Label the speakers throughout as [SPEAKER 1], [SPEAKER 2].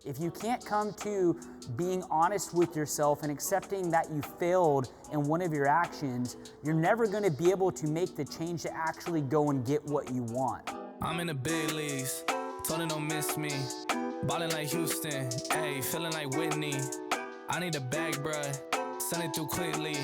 [SPEAKER 1] If you can't come to being honest with yourself and accepting that you failed in one of your actions, you're never going to be able to make the change to actually go and get what you want.
[SPEAKER 2] I'm in the big leagues, told her don't miss me. Ballin' like Houston, ayy, feeling like Whitney. I need a bag, bruh, send it through quickly.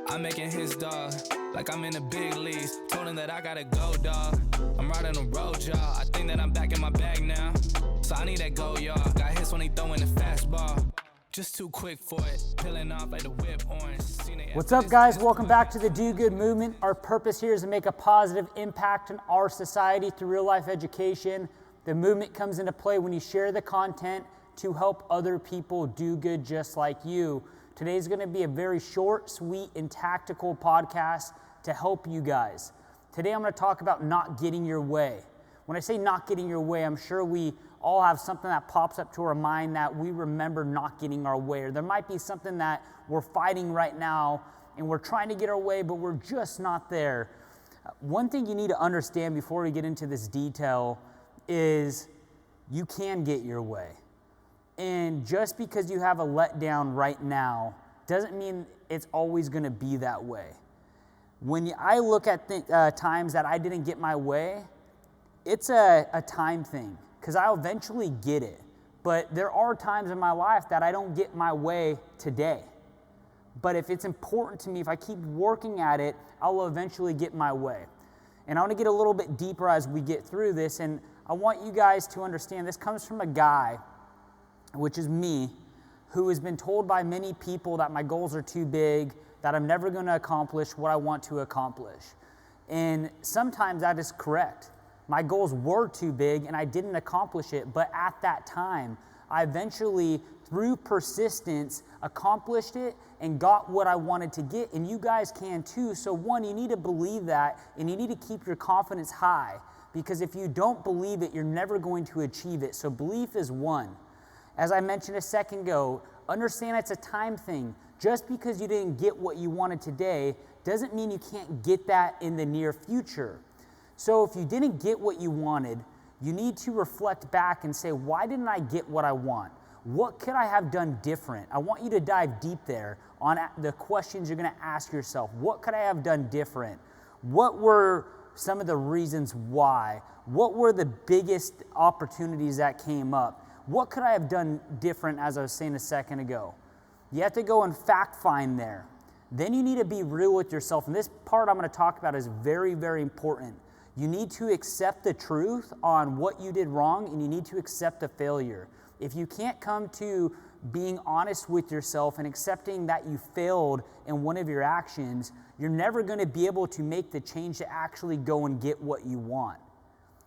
[SPEAKER 2] I'm making hits, dog, like I'm in the big leagues. Told him that I gotta go, dog. I'm riding the road, y'all. I think that I'm back in my bag now. So I need that go, y'all. Got hits when he throwing the fastball. Just too quick for it, peeling off like the whip orange.
[SPEAKER 1] What's up, guys? Welcome back to the Do Good Movement. Our purpose here is to make a positive impact in our society through real-life education. The movement comes into play when you share the content to help other people do good just like you. Today's going to be a very short, sweet, and tactical podcast to help you guys. Today I'm going to talk about not getting your way. When I say not getting your way, I'm sure we all have something that pops up to our mind that we remember not getting our way. Or there might be something that we're fighting right now and we're trying to get our way, but we're just not there. One thing you need to understand before we get into this detail is you can get your way. And just because you have a letdown right now doesn't mean it's always going to be that way. When I look at times that I didn't get my way, it's a time thing because I'll eventually get it. But there are times in my life that I don't get my way today. But if it's important to me, if I keep working at it, I'll eventually get my way. And I want to get a little bit deeper as we get through this. And I want you guys to understand this comes from a guy, which is me, who has been told by many people that my goals are too big, that I'm never going to accomplish what I want to accomplish. And sometimes that is correct. My goals were too big and I didn't accomplish it, but at that time, I eventually, through persistence, accomplished it and got what I wanted to get, and you guys can too. So one, you need to believe that, and you need to keep your confidence high, because if you don't believe it, you're never going to achieve it. So belief is one. As I mentioned a second ago, understand it's a time thing. Just because you didn't get what you wanted today doesn't mean you can't get that in the near future. So if you didn't get what you wanted, you need to reflect back and say, why didn't I get what I want? What could I have done different? I want you to dive deep there on the questions you're going to ask yourself. What could I have done different? What were some of the reasons why? What were the biggest opportunities that came up? What could I have done different, as I was saying a second ago? You have to go and fact find there. Then you need to be real with yourself. And this part I'm going to talk about is very, very important. You need to accept the truth on what you did wrong, and you need to accept the failure. If you can't come to being honest with yourself and accepting that you failed in one of your actions, you're never going to be able to make the change to actually go and get what you want.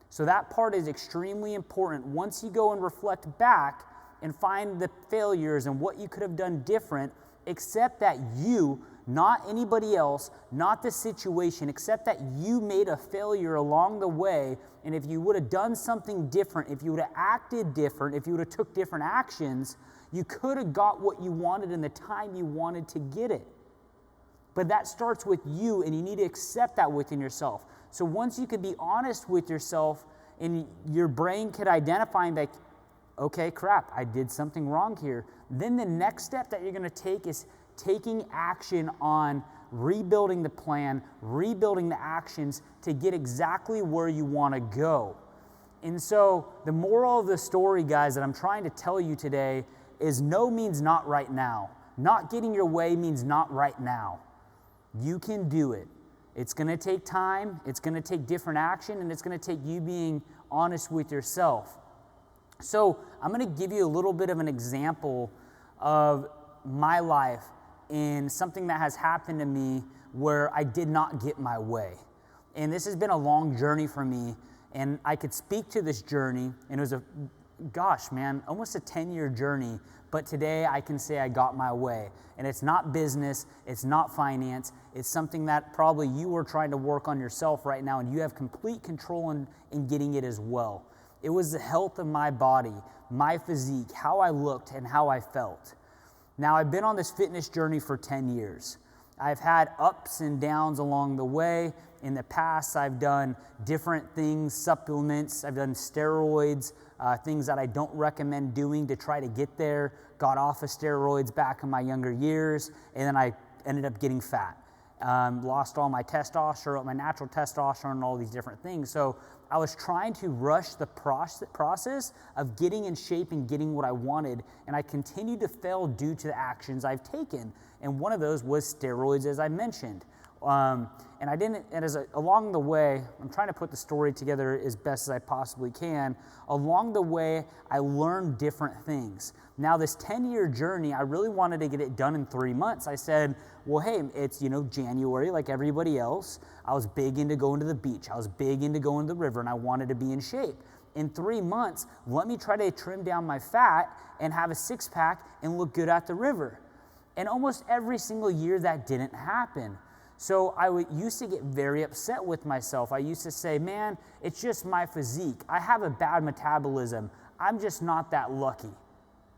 [SPEAKER 1] So that part is extremely important. Once you go and reflect back and find the failures and what you could have done different, accept that you, not anybody else, not the situation, accept that you made a failure along the way, and if you would have done something different, if you would have acted different, if you would have took different actions, you could have got what you wanted in the time you wanted to get it. But that starts with you, and you need to accept that within yourself. So once you can be honest with yourself and your brain could identify and be like, okay, crap, I did something wrong here. Then the next step that you're going to take is taking action on rebuilding the plan, rebuilding the actions to get exactly where you want to go. And so the moral of the story, guys, that I'm trying to tell you today is no means not right now. Not getting your way means not right now. You can do it. It's going to take time, it's going to take different action, and it's going to take you being honest with yourself. So I'm going to give you a little bit of an example of my life in something that has happened to me where I did not get my way. And this has been a long journey for me, and I could speak to this journey, and it was almost a 10-year journey, but today I can say I got my way. And it's not business, it's not finance, it's something that probably you are trying to work on yourself right now, and you have complete control in getting it as well. It was the health of my body, my physique, how I looked, and how I felt. Now, I've been on this fitness journey for 10 years. I've had ups and downs along the way. In the past, I've done different things, supplements, I've done steroids, things that I don't recommend doing to try to get there. Got off of steroids back in my younger years, and then I ended up getting fat. Lost all my testosterone, my natural testosterone, and all these different things. So I was trying to rush the process of getting in shape and getting what I wanted, and I continued to fail due to the actions I've taken. And one of those was steroids, as I mentioned. And I didn't, and along the way, I'm trying to put the story together as best as I possibly can. Along the way, I learned different things. Now, this 10-year journey, I really wanted to get it done in 3 months. I said, well, hey, it's, January like everybody else. I was big into going to the beach. I was big into going to the river, and I wanted to be in shape. In 3 months, let me try to trim down my fat and have a six-pack and look good at the river. And almost every single year that didn't happen. So I used to get very upset with myself. I used to say, man, it's just my physique. I have a bad metabolism. I'm just not that lucky.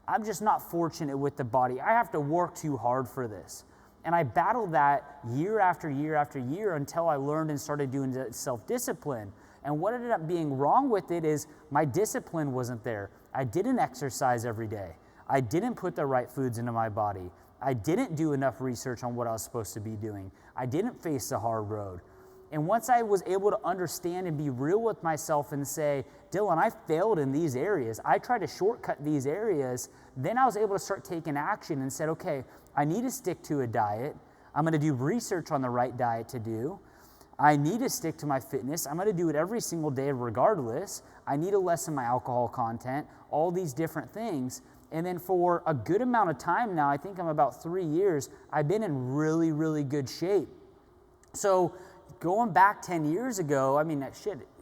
[SPEAKER 1] I'm just not fortunate with the body. I have to work too hard for this. And I battled that year after year after year until I learned and started doing self-discipline. And what ended up being wrong with it is my discipline wasn't there. I didn't exercise every day. I didn't put the right foods into my body. I didn't do enough research on what I was supposed to be doing. I didn't face the hard road. And once I was able to understand and be real with myself and say, Dylan, I failed in these areas. I tried to shortcut these areas. Then I was able to start taking action and said, okay, I need to stick to a diet. I'm going to do research on the right diet to do. I need to stick to my fitness. I'm going to do it every single day regardless. I need to lessen my alcohol content, all these different things. And then for a good amount of time now, I think I'm about 3 years, I've been in really, really good shape. So going back 10 years ago,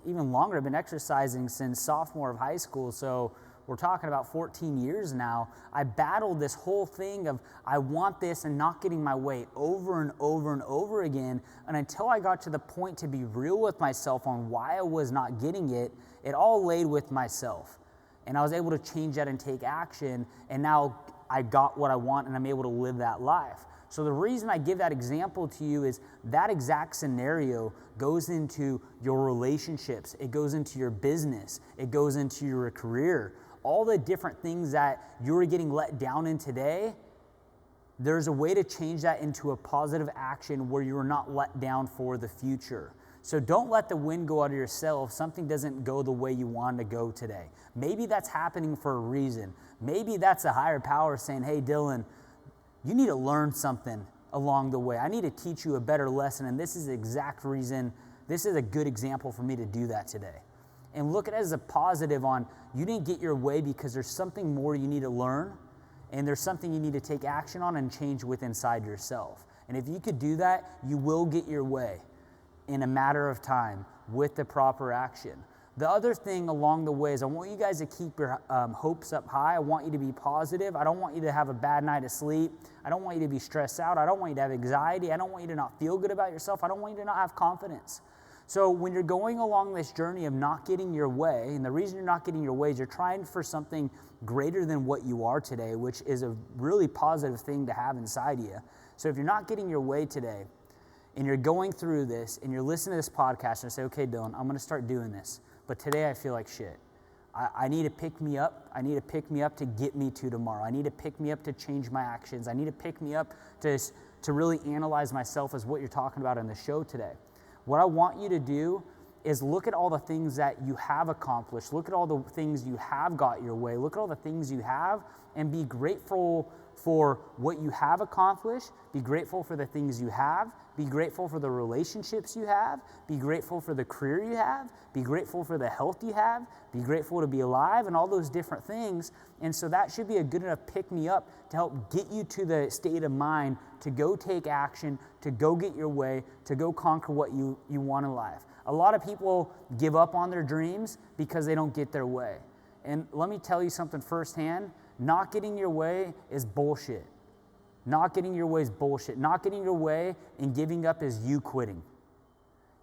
[SPEAKER 1] even longer, I've been exercising since sophomore of high school. So we're talking about 14 years now. I battled this whole thing of I want this and not getting my way over and over and over again. And until I got to the point to be real with myself on why I was not getting it, it all laid with myself. And I was able to change that and take action, and now I got what I want and I'm able to live that life. So the reason I give that example to you is that exact scenario goes into your relationships, it goes into your business, it goes into your career. All the different things that you're getting let down in today, there's a way to change that into a positive action where you're not let down for the future. So don't let the wind go out of your sail if something doesn't go the way you want to go today. Maybe that's happening for a reason. Maybe that's a higher power saying, hey, Dylan, you need to learn something along the way. I need to teach you a better lesson, and this is the exact reason, this is a good example for me to do that today. And look at it as a positive on you didn't get your way because there's something more you need to learn, and there's something you need to take action on and change with inside yourself. And if you could do that, you will get your way in a matter of time with the proper action. The other thing along the way is I want you guys to keep your hopes up high. I want you to be positive. I don't want you to have a bad night of sleep. I don't want you to be stressed out. I don't want you to have anxiety. I don't want you to not feel good about yourself. I don't want you to not have confidence. So when you're going along this journey of not getting your way, and the reason you're not getting your way is you're trying for something greater than what you are today, which is a really positive thing to have inside you. So if you're not getting your way today, and you're going through this, and you're listening to this podcast, and say, okay, Dylan, I'm going to start doing this. But today I feel like shit. I need to pick me up. I need to pick me up to get me to tomorrow. I need to pick me up to change my actions. I need to pick me up to really analyze myself as what you're talking about in the show today. What I want you to do is look at all the things that you have accomplished. Look at all the things you have got your way. Look at all the things you have and be grateful for what you have accomplished. Be grateful for the things you have. Be grateful for the relationships you have. Be grateful for the career you have. Be grateful for the health you have. Be grateful to be alive and all those different things. And so that should be a good enough pick-me-up to help get you to the state of mind to go take action, to go get your way, to go conquer what you want in life. A lot of people give up on their dreams because they don't get their way. And let me tell you something firsthand. Not getting your way is bullshit. Not getting your way is bullshit. Not getting your way and giving up is you quitting.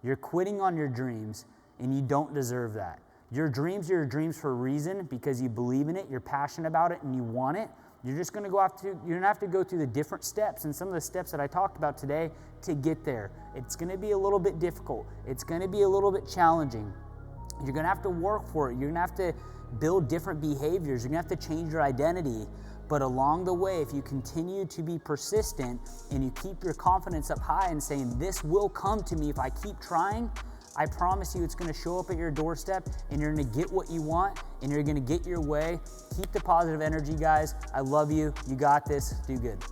[SPEAKER 1] You're quitting on your dreams, and you don't deserve that. Your dreams are your dreams for a reason because you believe in it, you're passionate about it, and you want it. You're just going to you're going to have to go through the different steps, and some of the steps that I talked about today to get there. It's going to be a little bit difficult. It's going to be a little bit challenging. You're gonna have to work for it. You're gonna have to build different behaviors. You're gonna have to change your identity. But along the way, if you continue to be persistent and you keep your confidence up high and saying, this will come to me if I keep trying, I promise you it's gonna show up at your doorstep and you're gonna get what you want and you're gonna get your way. Keep the positive energy, guys. I love you. You got this. Do good.